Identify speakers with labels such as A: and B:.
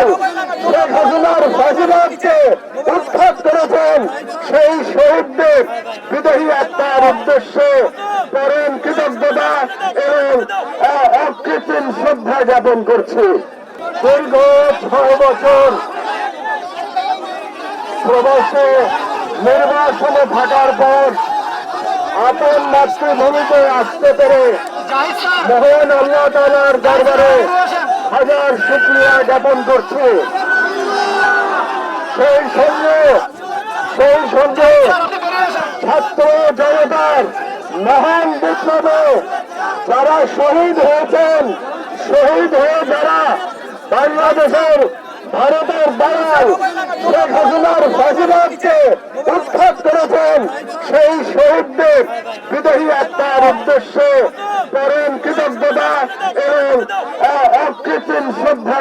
A: দালাল শেখ হাসিনার ফাঁসিবাদকে উৎখাত করেছেন, সেই শহীদদের বিদেহী আত্মার উদ্দেশ্যে পরম কৃতজ্ঞতা এবং অকৃত্রিম শ্রদ্ধা জ্ঞাপন করছি। দীর্ঘ 6 বছর প্রবাসে নির্বাসনে থাকার পর আপন মাতৃভূমিতে আসতে পেরে মহান আল্লাহ তাআলার দরবারে হাজার শুকরিয়া জ্ঞাপন করছি। সেই সঙ্গে ছাত্র জনতার মহান বিপ্লবে যারা শহীদ হয়েছেন, শহীদ হয়ে যারা বাংলাদেশের ভারতের দালাল শেখ হাসিনার ফাঁসিবাদকে উৎখাত করেছেন, সেই শহীদদের বিদেহী আত্মার উদ্দেশ্যে পরম কৃতজ্ঞতা এবং অকৃত্রিম শ্রদ্ধা